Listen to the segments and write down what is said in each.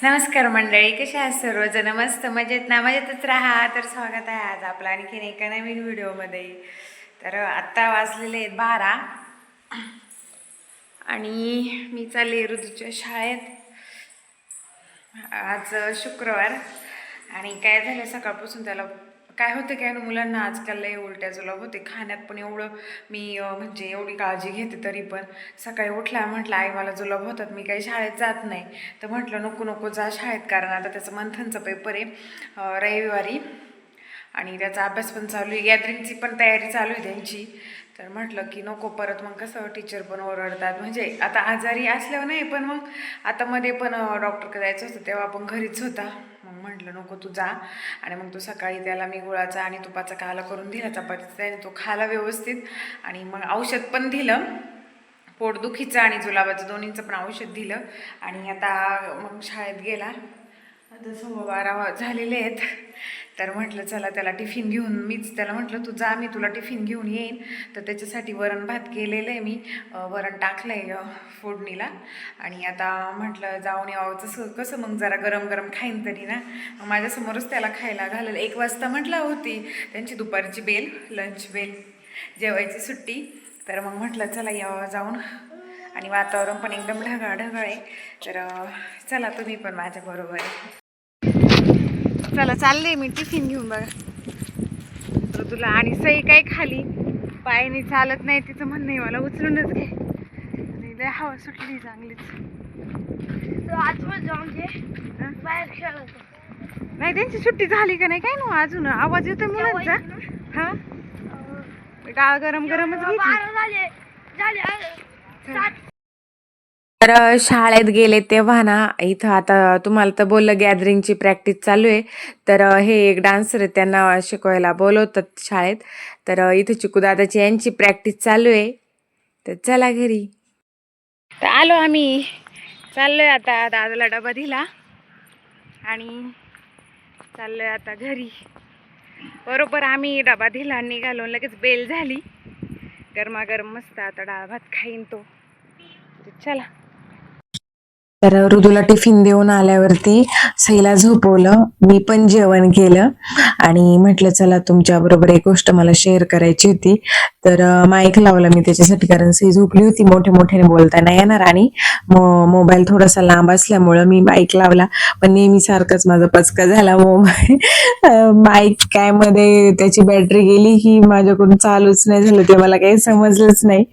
नमस्कार मंडळी, कशा आहात सर्वजण? मस्त मजेत ना? मजेतच राहा. तर स्वागत आहे आज आपलं आणखीन एका नवीन व्हिडिओमध्ये. तर आत्ता वाजलेले आहेत 12 आणि मी चालले ऋतूच्या शाळेत. आज शुक्रवार आणि काय झालं सकाळपासून त्याला काय होतं काय मुलांना आजकाल लय उलट्या जुलाब होते. खाण्यात पण एवढं मी म्हणजे एवढी काळजी घेते तरी पण सकाळी उठल्या म्हटलं आई मला जुलाब होतात, मी काही शाळेत जात नाही. तर म्हटलं नको नको जा शाळेत, कारण आता त्याचं मंथनचा पेपर आहे रविवारी आणि त्याचा अभ्यास पण चालू आहे, गॅदरिंगची पण तयारी चालू आहे त्यांची. तर म्हटलं की नको परत मग कसं टीचर पण ओरडतात, म्हणजे आता आजारी असल्यावर नाही पण मग आता मध्ये पण डॉक्टरकडे जायचं होतं तेव्हा आपण घरीच होता. मग म्हटलं नको तू जा. आणि मग तो सकाळी त्याला मी गुळाचा आणि तुपाचा काला करून दिला चपातीचा, त्याने तो खाला व्यवस्थित. आणि मग औषध पण दिलं, पोटदुखीचं आणि जुलाबाचं दोन्हीचं पण औषध दिलं. आणि आता मग शाळेत गेला. आता 12:15 झालेले आहेत. तर म्हटलं चला त्याला टिफिन घेऊन, मीच त्याला म्हटलं तू जा मी तुला टिफिन घेऊन येईन. तर त्याच्यासाठी वरण भात केलेलं आहे मी, वरण टाकलं आहे फोडणीला. आणि आता म्हटलं जाऊन यावं, तसं कसं मग जरा गरम गरम खाईन तरी ना. माझ्यासमोरच त्याला खायला घालेलं. 1 वाजता म्हटलं होती त्यांची दुपारची बेल, लंच बेल, जेवायची सुट्टी. तर मग म्हटलं चला यावं जाऊन. आणि वातावरण पण एकदम ढगाळ आहे. तर चला तुम्ही पण माझ्याबरोबर आहे. चला चालले मी टिफिन घेऊन. बघा तर तुला आणि सई काय खाली पायाने चालत नाही, तिचं म्हणणं आहे मला उचलूनच घे. आणि लय हवा सुटली चांगलीच. नाही त्यांची सुट्टी झाली का नाही काय ना अजून, आवाज येतो मुलांचा. हा डाळ गरम गरमच घेतली. तर शाळेत गेले तेव्हा ना इथं आता तुम्हाला तर बोललं गॅदरिंगची प्रॅक्टिस चालू आहे. तर हे एक डान्सर आहे, त्यांना शिकवायला बोलवतात शाळेत. तर इथं चिकू दादाची यांची प्रॅक्टिस चालू आहे. तर चला घरी. तर आलो आम्ही, चाललोय आता, दादाला डबा दिला आणि चाललोय आता घरी. बरोबर आम्ही डबा दिला निघालो, लगेच बेल झाली. गरमागरम मस्त आता डाळ भात खाईन तो. चला. तर ऋतूला टिफिन देऊन आल्यावरती सईला झोपवलं, मी पण जेवण केलं आणि म्हटलं चला तुमच्या बरोबर एक गोष्ट मला शेअर करायची होती. तर माईक लावला मी त्याच्यासाठी, कारण सई झोपली होती, मोठ्याने बोलता नाही येणार आणि मोबाईल थोडासा लांब असल्यामुळं मी माईक लावला. पण नेहमी सारखंच माझा पचका झाला मोबाईल. माईक काय मध्ये त्याची बॅटरी गेली की माझ्याकडून चालूच नाही झालं, ते मला काही समजलंच नाही.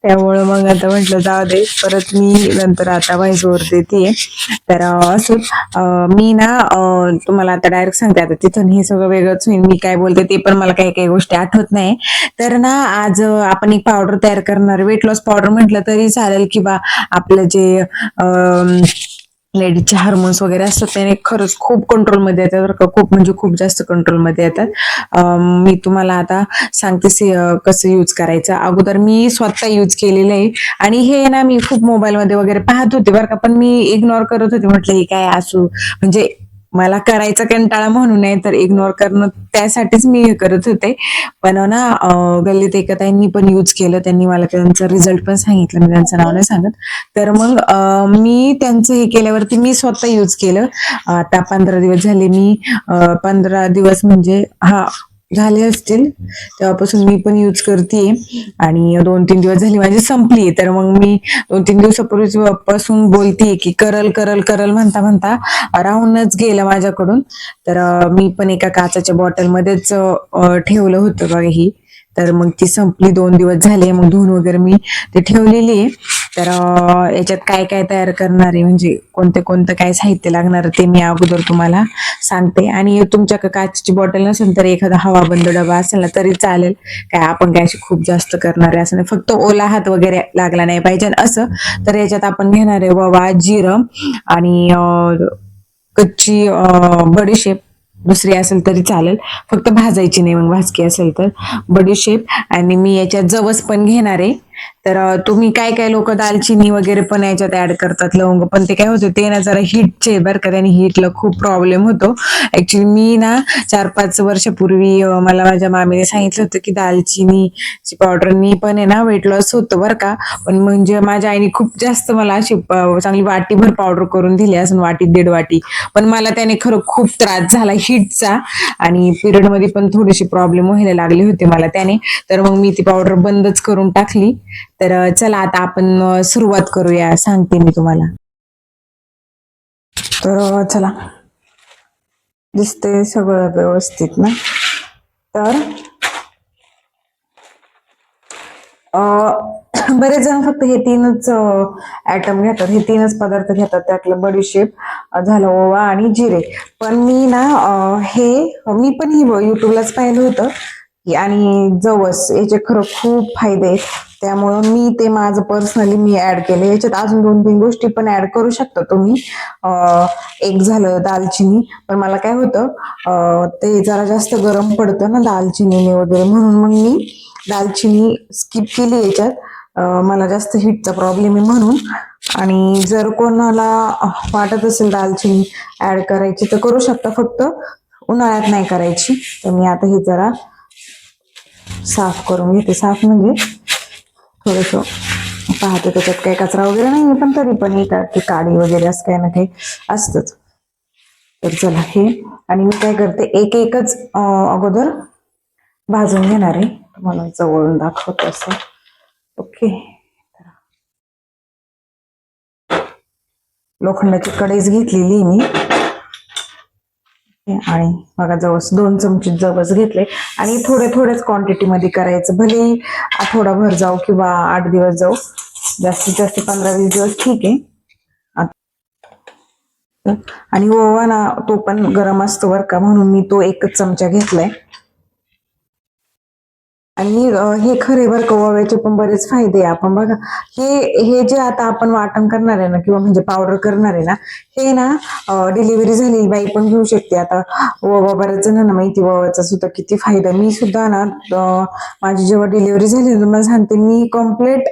त्यामुळं मग आता म्हटलं जाऊ दे, परत मी नंतर आता व्हॉइस ओव्हर देते. तर असं मी ना तुम्हाला आता डायरेक्ट सांगते, आता तिथून हे सगळं वेगळंच होईल, मी काय बोलते ते पण मला काही काही गोष्टी आठवत नाही. तर ना आज आपण एक पावडर तयार करणार, वेट लॉस पावडर म्हटलं तरी चालेल, किंवा आपलं जे लेडीजचे हार्मोन्स वगैरे असतात त्याने खरंच खूप कंट्रोलमध्ये येतात बरं का, खूप म्हणजे खूप जास्त कंट्रोलमध्ये येतात. मी तुम्हाला आता सांगते कसं यूज करायचं. अगोदर मी स्वतः यूज केलेलं आहे आणि हे ना मी खूप मोबाईलमध्ये वगैरे पाहत होते बरं का, पण मी इग्नोर करत होते. म्हटलं हे काय असू, म्हणजे मला करायचा कंटाळा म्हणून नाही तर इग्नोर करणं, त्यासाठीच मी हे करत होते. पण ना गल्लीत एका ताईंनी पण यूज केलं, त्यांनी मला त्यांचं रिझल्ट पण सांगितलं, मी त्यांचं नाव नाही सांगत. तर मग मी त्यांचं हे केल्यावरती मी स्वतः यूज केलं. आता 15 दिवस झाले, मी 15 दिवस म्हणजे झाले असतील तेव्हापासून मी पण यूज करतेय. आणि 2-3 दिवस झाली माझी संपली. तर मग मी 2-3 दिवसापूर्वीपासून बोलतेय की करल करल करल म्हणता म्हणता राहूनच गेलं माझ्याकडून. तर मी पण एका काचाच्या बॉटलमध्येच ठेवलं होतं बघा ही. तर मग ती संपली, 2 दिवस झाले, मग धुवून वगैरे मी ते ठेवलेली आहे. तर याच्यात काय काय तयार करणार आहे, म्हणजे कोणतं काय साहित्य लागणार ते मी अगोदर तुम्हाला सांगते. आणि तुमच्या काचेची बॉटल नसेल तर एखादा हवाबंद डबा असेल ना तरी चालेल. काय आपण काय खूप जास्त करणार आहे असं नाही, फक्त ओला हात वगैरे लागला नाही पाहिजे असं. तर याच्यात आपण घेणार आहे ओवा, जिरं आणि कच्ची बडीशेप, दुसरी असेल तरी चालेल, फक्त भाजायची नाही, मग भाजकी असेल तर बडीशेप. आणि मी याच्यात जवस पण घेणार आहे. तर तुम्ही काय काय लोक दालचिनी वगैरे पण याच्यात ऍड करतात, लवंग, पण ते काय होतं ते ना जरा हीटचे बरं का, त्याने हीटला खूप प्रॉब्लेम होतो. ऍक्च्युली मी ना 4-5 वर्षापूर्वी मला माझ्या मामीने सांगितलं होतं की दालचिनीची पावडरनी पण आहे ना वेट लॉस होतं बरं का. पण म्हणजे माझ्या आईने खूप जास्त मला अशी चांगली वाटीभर पावडर करून दिली, असं वाटी 1.5 वाटी. पण मला त्याने खरं खूप त्रास झाला हीटचा, आणि पिरियड मध्ये पण थोडीशी प्रॉब्लेम व्हायला लागले होते मला त्याने. तर मग मी ती पावडर बंदच करून टाकली. तर चला आता आपण सुरुवात करूया, सांगते मी तुम्हाला. तर चला, दिसते सगळं व्यवस्थित ना. तर बरेच जण फक्त हे तीनच आयटम घेतात, हे तीनच पदार्थ घेतात, त्यातलं बडीशेप झालं, ओवा आणि जिरे. पण मी ना हे मी पण ही युट्यूबलाच पाहिलं होतं आणि जवस याचे खरं खूप फायदे आहेत. त्यामुळं मी ते माझं पर्सनली मी ऍड केलं. याच्यात अजून 2-3 गोष्टी पण ऍड करू शकता तुम्ही. एक झालं दालचिनी, पण मला काय होतं ते जरा जास्त गरम पडतं ना दालचिनीने वगैरे, म्हणून मग मी दालचिनी स्किप केली याच्यात. मला जास्त हिटचा प्रॉब्लेम आहे म्हणून. आणि जर कोणाला वाटत असेल दालचिनी ऍड करायची तर करू शकता, फक्त उन्हाळ्यात नाही करायची. तर मी आता हे जरा साफ करून घेते. साफ म्हणजे थोडस पाहते त्याच्यात काही कचरा वगैरे नाही, पण तरी पण ती काडी वगैरे असं काही ना काही असतच. तर चला हे, आणि मी काय करते एक एकच अगोदर भाजून घेणार आहे, तुम्हाला जवळून दाखवतो असं. ओके, लोखंडाची कढईच घेतलेली मी, आणि बघा जवस 2 चमचे जवस घेतले, आणि थोड्या थोड्याच क्वांटिटी मध्ये करायचं, भले आठवडाभर जाऊ किंवा 8 दिवस जाऊ, जास्तीत जास्त 15-20 दिवस ठीक आहे. आणि ओवा ना तो पण गरम असतो बरं का, म्हणून मी तो 1च चमचा घेतलाय. आणि हे खरे बरं का, ओव्याचे पण बरेच फायदे आहे. आपण बघा, हे हे जे आता आपण वाटण करणार आहे ना, किंवा म्हणजे पावडर करणार आहे ना, हे ना डिलिव्हरी झालेली बाई पण घेऊ शकते. आता ओवा बऱ्याच जणांना माहिती, ओव्याचा सुद्धा किती फायदा. मी सुद्धा ना माझी जेव्हा डिलिव्हरी झाली तुम्हाला सांगते, मी कम्प्लीट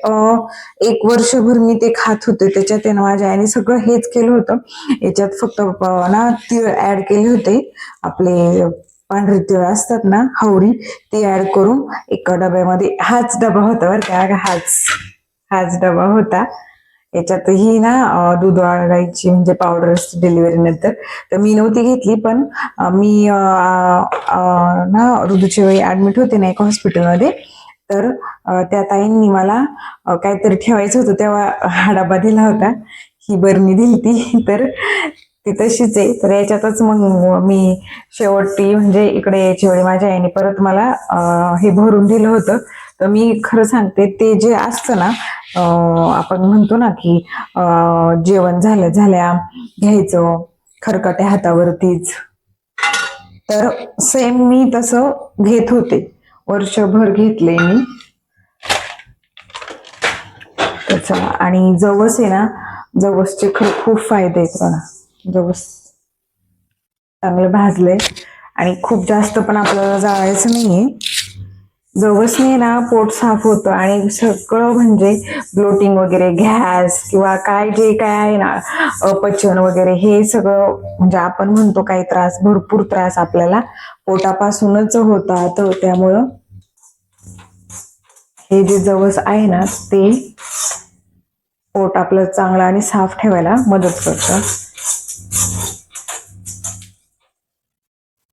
1 वर्षभर मी ते खात होते. त्याच्यात आहे ना माझ्या आईने सगळं हेच केलं होतं. याच्यात फक्त ना तीळ ऍड केले होते, आपले पांढरे तीळ असतात ना, हवरी, ती ऍड करून एका डब्यामध्ये, हाच डबा होता बरं का, हाच डबा होता. याच्यातही ना दूध वाढवायची म्हणजे पावडर असते डिलिव्हरी नंतर. तर मी नव्हती घेतली, पण मी ना ऋतूच्या वेळी ऍडमिट होते ना एका हॉस्पिटलमध्ये. तर त्या ताईंनी मला काहीतरी ठेवायचं होतं, तेव्हा हा डबा दिला होता, ही बरणी दिली ती. तर ती तशीच आहे. तर याच्यातच मग मी शेवटी म्हणजे इकडे यायच्या वेळी माझ्या आईने परत मला हे भरून दिलं होतं. तर मी खरं सांगते, ते जे असतं ना, आपण म्हणतो ना की जेवण झाल्या घ्यायचं खरकट्या हातावरतीच, तर सेम मी तसं घेत होते, वर्षभर घेतले मी. त्याचा आणि जवस आहे ना, जवसचे खूप फायदे आहेत बघा. जवस चांगलं भाजले, आणि खूप जास्त पण आपल्याला जाळायचं नाहीये. जवसने ना पोट साफ होतं, आणि सगळं म्हणजे ब्लोटिंग वगैरे, गॅस किंवा काय जे काय आहे ना, अपचन वगैरे, हे सगळं म्हणजे आपण म्हणतो काही त्रास, भरपूर त्रास आपल्याला पोटापासूनच होतात. त्यामुळं हे जे जवस आहे ना, ते पोट आपलं चांगलं आणि साफ ठेवायला मदत करतं.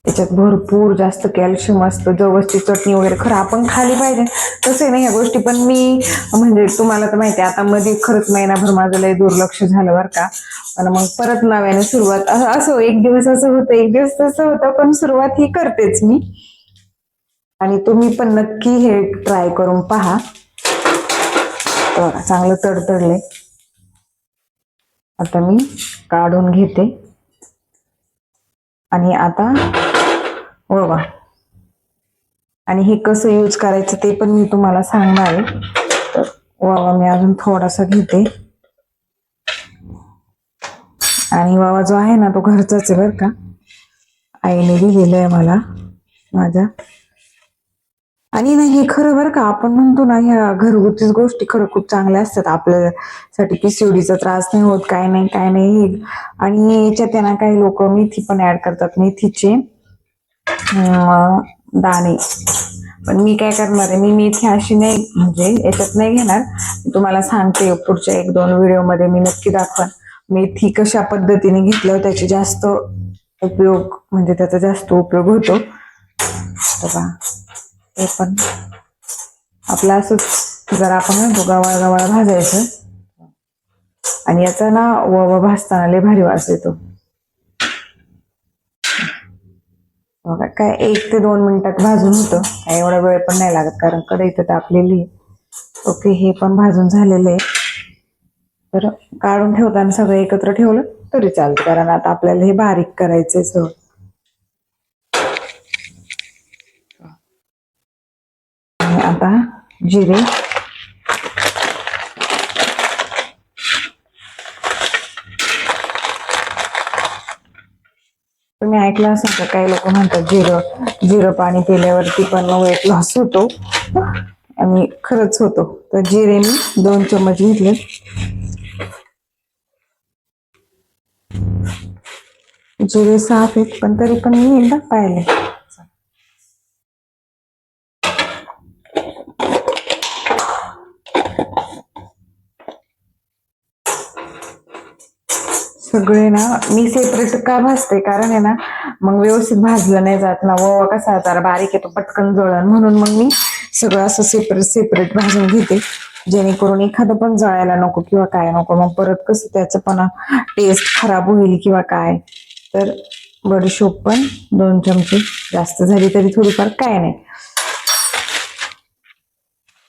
त्याच्यात भरपूर जास्त कॅल्शियम असतं. जवसची चटणी वगैरे खरं आपण खाली पाहिजे, तसे नाही ह्या गोष्टी. पण मी म्हणजे तुम्हाला तर माहिती आहे, आता मध्ये खरंच महिनाभर माझं लय दुर्लक्ष झालं बरं का. आणि मग परत नव्याने सुरुवात, असं एक दिवस असं होतं, एक दिवस तसं होतं, पण सुरुवात ही करतेच मी. आणि तुम्ही पण नक्की हे ट्राय करून पहा. चांगलं तडतडले, आता मी काढून घेते. आणि आता ओवा, आणि हे कसं यूज करायचं ते पण मी तुम्हाला सांगणार आहे. तर ओवा मी अजून थोडासा घेते, आणि ओवा जो आहे ना तो घरचाच आहे बरं का, आईने दिलेला आहे मला माझ्या. आणि ना हे खरं बरं का, आपण म्हणतो ना ह्या घरगुतीच गोष्टी खरं खूप चांगल्या असतात आपल्यासाठी. PCODचा त्रास नाही होत, काय नाही काय नाही. आणि याच्यात आहे ना काही लोक मेथी पण ऍड करतात, मेथीचे दाणे. पण मी काय करणार आहे, मी मेथी अशी नाही म्हणजे याच्यात नाही घेणार. मी तुम्हाला सांगते पुढच्या 1-2 व्हिडिओ मध्ये मी नक्की दाखवा मेथी कशा पद्धतीने घेतल्यावर त्याचे जास्त उपयोग, म्हणजे त्याचा जास्त उपयोग होतो. बघा ते पण आपलं असंच जरा आपण म्हणतो गवाळ गवाळ भाजायचं, आणि याचा ना ववा भाजताना लय भारी वास येतो. बघा काय 1 ते 2 मिनिटात भाजून होतं, काय एवढा वेळ पण नाही लागत कारण कढई तर तापलेली. ओके, हे पण भाजून झालेलं आहे. तर काढून ठेवताना सगळं एकत्र ठेवलं तरी चालतं, कारण आता आपल्याला हे बारीक करायचंय सगळं. आणि आता जिरे, तुम्ही ऐकलं असेल का, काही लोक म्हणतात जिरं पाणी पिल्यावरती पण वेट लॉस होतो, आणि खरंच होतो. तर जिरे मी 2 चम्मच घेतले. जिरे साफ आहेत पण तरी पण मी एकदा पाहिले. सगळे ना मी सेपरेट का भाजते, कारण आहे ना मग व्यवस्थित भाजलं नाही जात ना, व कसा जरा बारीक येतो पटकन जळण, म्हणून मग मी सगळं असं सेपरेट सेपरेट भाजून घेते, जेणेकरून एखादं पण जळायला नको किंवा काय नको, मग परत कसं त्याचं पण टेस्ट खराब होईल किंवा काय. तर बडीशोप पण 2 चमचे, जास्त झाली तरी थोडीफार काय नाही.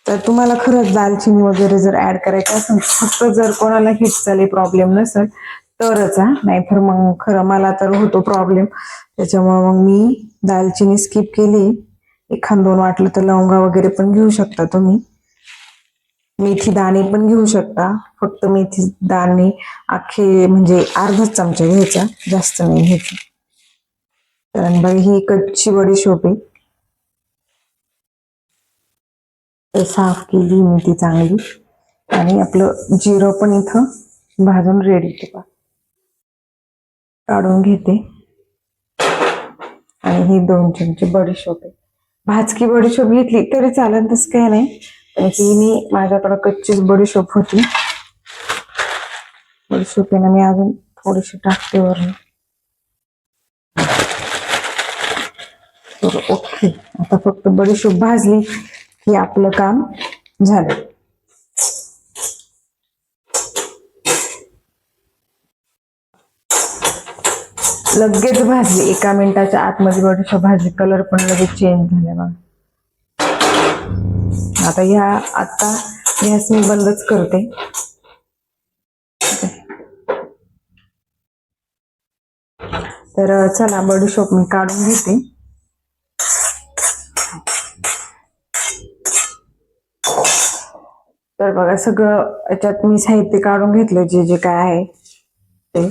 तर तुम्हाला खरंच दालचिनी वगैरे जर ऍड करायचं असेल, फक्त जर कोणाला हिटचा प्रॉब्लेम नसेल तरच, नाहीतर मग खरं मला तर होतो प्रॉब्लेम, त्याच्यामुळे मग मी दालचिनी स्किप केली. 1-2 वाटलं तर लवंगा वगैरे पण घेऊ शकता तुम्ही, मेथी दाणे पण घेऊ शकता. फक्त मेथी दाणे अख्खे म्हणजे अर्धाच चमचा घ्यायचा, जास्त नाही घ्यायचा. कारण बाई ही कच्ची बडीशोप आहे, तर साफ केली मी ती चांगली. आणि आपलं जिरं पण इथं भाजून रेडी ठेवा, काढून घेते. आणि ही 2 चमचे बडीशोप आहे, भाजकी बडीशोप घेतली तरी चालेल, तसं काही नाही. पण ही मी माझ्याकडं कच्चीच बडीशोप होती, बडीशोपीनं मी अजून थोडीशी टाकते वरून. ओके, आता फक्त बडीशोप भाजली की आपलं काम झालं. लगेच भाजली, 1 मिनिटाच्या आतमध्ये बडीशोप भाजली, कलर पण लगेच चेंज झाला बघा. आता गॅस मी बंदच करते. तर चला बडीशोप मी काढून घेते. तर बघा सगळं याच्यात मी साहित्य काढून घेतलं, जे जे काय आहे ते.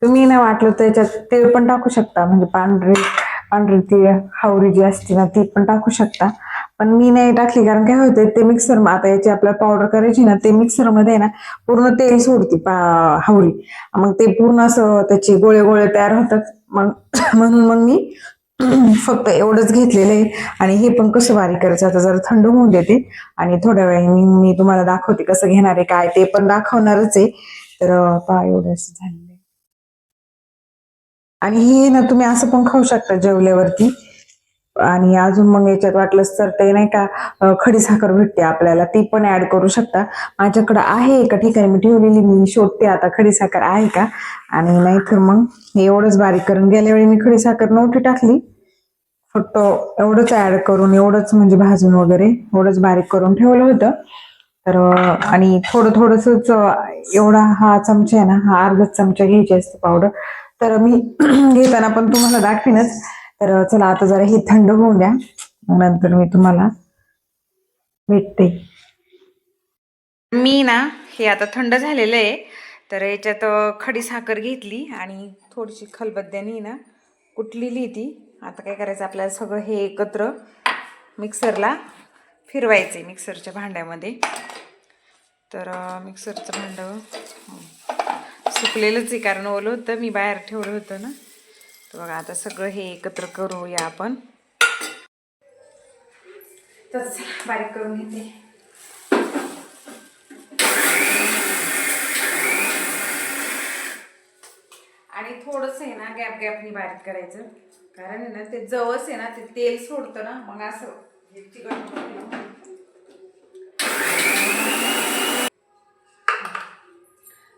तुम्ही ना वाटलं तर याच्यात तीळ पण टाकू शकता, म्हणजे पांढरी पांढरी तीळ हावरी जी असते ना ती पण टाकू शकता, पण मी नाही टाकली. कारण काय होतंय, ते मिक्सर आता याची आपल्याला पावडर करायची ना, ते मिक्सर मध्ये ना पूर्ण तेल सोडते हावरी, मग ते पूर्ण असं त्याचे गोळे गोळे तयार होतात. मग म्हणून मग मी फक्त एवढंच घेतलेलं आहे. आणि हे पण कसं बारीक करायचं, आता जरा थंड होऊन देते आणि थोड्या वेळाने मी तुम्हाला दाखवते कसं घेणार आहे, काय ते पण दाखवणारच आहे. तर पहा एवढंच झालेलं आहे. आणि हे ना तुम्ही असं पण खाऊ शकता जेवल्यावरती. आणि अजून मग याच्यात वाटलंच तर ते नाही का खडीसाखर भेटते आपल्याला, ती पण ऍड करू शकता. माझ्याकडे आहे एका ठिकाणी मी ठेवलेली, मी शोधते आता खडीसाखर आहे का. आणि नाहीतर मग एवढंच बारीक करून, गेल्या वेळी मी खडीसाखर नव्हती टाकली, फक्त एवढंच ऍड करून, एवढंच म्हणजे भाजून वगैरे एवढंच बारीक करून ठेवलं होतं. तर आणि थोडं थोडंसंच एवढा हा चमचा आहे ना, हा अर्धाच चमचा घ्यायची असते पावडर. तर मी घेताना पण तुम्हाला दाखवीनच. तर चला आता जरा हे थंड होऊन द्या, नंतर मी तुम्हाला भेटते. मी ना हे आता थंड झालेलं आहे, तर याच्यात खडी साखर घेतली आणि थोडीशी खलबत्त्याने ना कुटलेली ती. आता काय करायचं आपल्याला, सगळं हे एकत्र मिक्सरला फिरवायचे मिक्सरच्या भांड्यामध्ये. तर मिक्सरचं भांडं सुकलेलंच आहे कारण ओलं होतं, मी बाहेर ठेवलं होतं ना. तर बघा आता सगळं हे एकत्र करूया आपण. तर बारीक करून घेते. आणि थोडंसं आहे ना गॅपनी बारीक करायचं, कारण आहे ना ते जवस आहे ना ते तेल सोडतं ना, मग असं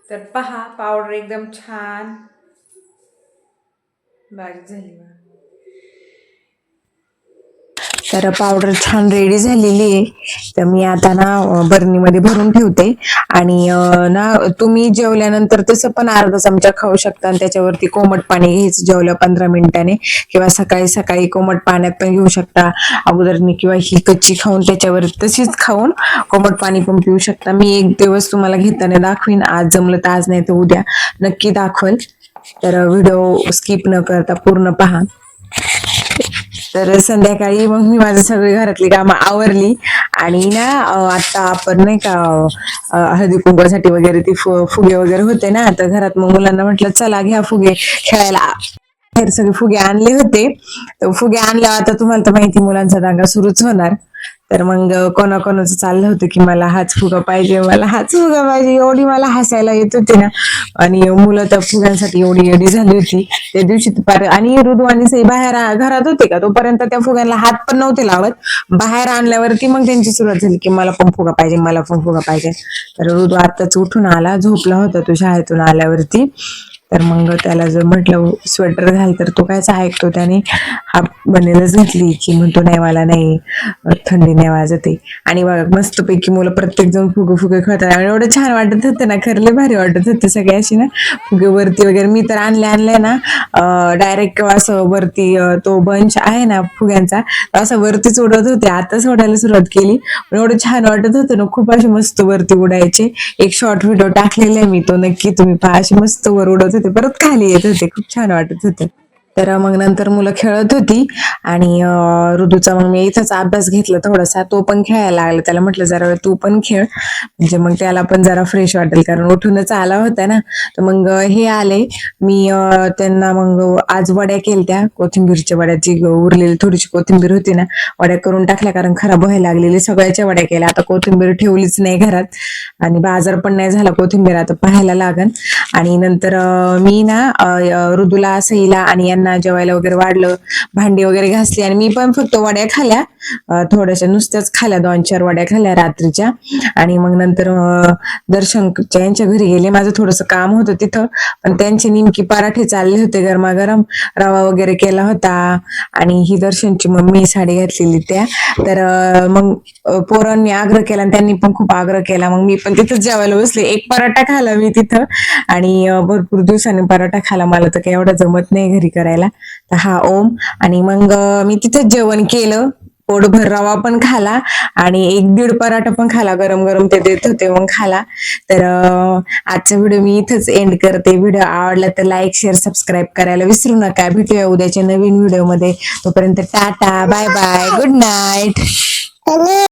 तर पहा पावडर एकदम छान बारीक झाली. तर पावडर छान रेडी झालेली आहे. तर मी आता ना बरणीमध्ये भरून ठेवते. आणि ना तुम्ही जेवल्यानंतर तसं पण अर्धा चमचा खाऊ शकता आणि त्याच्यावरती कोमट पाणी घ्यायचं जेवल्या 15 मिनिटाने, किंवा सकाळी सकाळी कोमट पाण्यात पण घेऊ शकता अगोदरनी, किंवा ही कच्ची खाऊन त्याच्यावर तशीच खाऊन कोमट पाणी पण पिऊ शकता. मी एक दिवस तुम्हाला घेताना दाखवीन, आज जमलं तर आज, नाही तर उद्या नक्की दाखवेल. तर व्हिडिओ स्किप न करता पूर्ण पहा. तर संध्याकाळी मग मी माझं सगळी घरातली कामं आवरली आणि ना आता आपण नाही का हळदी कुंकवासाठी वगैरे ती फुगे वगैरे होते ना, तर घरात मग मुलांना म्हटलं चला घ्या फुगे खेळायला. बाहेर सगळे फुगे आणले होते. तर फुगे आणल्यावर आता तुम्हाला तर माहिती मुलांचा दांगा सुरूच होणार. तर मग कोणाकोणाचं चाललं होतं की मला हाच फुगा पाहिजे, मला हाच फुगा पाहिजे, एवढी मला हसायला येत होती ना. आणि मुलं तर फुग्यांसाठी एवढी एडी झाली होती त्या दिवशी. आणि ऋतू आणि सई बाहेर घरात होते का तोपर्यंत त्या फुग्यांना हात पण नव्हते लावत. बाहेर आणल्यावरती मग त्यांची सुरुवात झाली की मला पण फुगा पाहिजे, मला पण फुगा पाहिजे. तर ऋतू आत्ताच उठून आला, झोपला होता तो शाळेतून आल्यावरती. तर मग त्याला जर म्हटलं स्वेटर घाल तर तो कायच ऐकतो, त्याने हाफ बनेलच घातली की म्हणतो नाही मला नाही, थंडी नाही वाजते. आणि बघा मस्तपैकी मुलं प्रत्येक जण फुगे खेळतात आणि एवढं छान वाटत होतं ना, खरले भारी वाटत होते सगळे अशी ना फुगे वरती वगैरे. मी तर आणले ना डायरेक्ट असं वरती तो बंच आहे ना फुग्यांचा असं वरतीच उडवत होते. आता सोडायला सुरुवात केली, पण एवढं छान वाटत होतं ना, खूप असे मस्त वरती उडायचे. एक शॉर्ट व्हिडिओ टाकलेला आहे मी, तो नक्की तुम्ही पहा. अशी मस्त वर उडत होते, परत खाली येत होते, खूप छान वाटत होते. तर मग नंतर मुलं खेळत होती आणि ऋतूचा मग मी इथंच अभ्यास घेतला थोडासा, तो पण खेळायला लागला. त्याला म्हटलं जरा वेळ तू पण खेळ, म्हणजे मग त्याला पण जरा फ्रेश वाटेल, कारण उठूनच आला होता ना. तर मग हे आले, मी त्यांना मग आज वड्या केलत्या, कोथिंबीरच्या वड्याची उरलेली थोडीशी कोथिंबीर होती ना, वड्या करून टाकल्या कारण खराब व्हायला लागलेली. सगळ्याच्या वड्या केल्या. आता कोथिंबीर ठेवलीच नाही घरात आणि बाजार पण नाही झाला कोथिंबीर, आता पाहायला लागन. आणि नंतर मी ना ऋतूला सईला आणि यांना जेवायला वगैरे वाढलं, भांडी वगैरे घासली आणि मी पण फक्त वड्या खाल्या, थोड्याशा नुसत्याच खाल्या, 2-4 वड्या खाल्ल्या रात्रीच्या. आणि मग नंतर दर्शनच्या यांच्या घरी गेले. माझं थोडंसं काम होतं तिथं, पण त्यांचे नेमकी पराठे चालले होते गरमागरम, रवा वगैरे केला होता. आणि ही दर्शनची मम्मी साडी घातलेली त्या. तर मग पोरांनी आग्रह केला आणि त्यांनी पण खूप आग्रह केला, मग मी पण तिथंच जेवायला बसले. एक पराठा खाला मी तिथं, आणि भरपूर दिवसांनी पराठा खाला, मला तर काही एवढं जमत नाही घरी करायला. तर हा ओम. आणि मग मी तिथंच जेवण केलं, पोटभर रवा पण खाला आणि 1-1.5 पराठा पण खाला, गरम गरम ते देत होते मग खाला. तर आजचा व्हिडिओ मी इथंच एंड करते. व्हिडिओ आवडला तर लाईक, शेअर, सबस्क्राईब करायला विसरू नका. भेटूया उद्याच्या नवीन व्हिडिओ मध्ये. तोपर्यंत tata, bye bye, good night.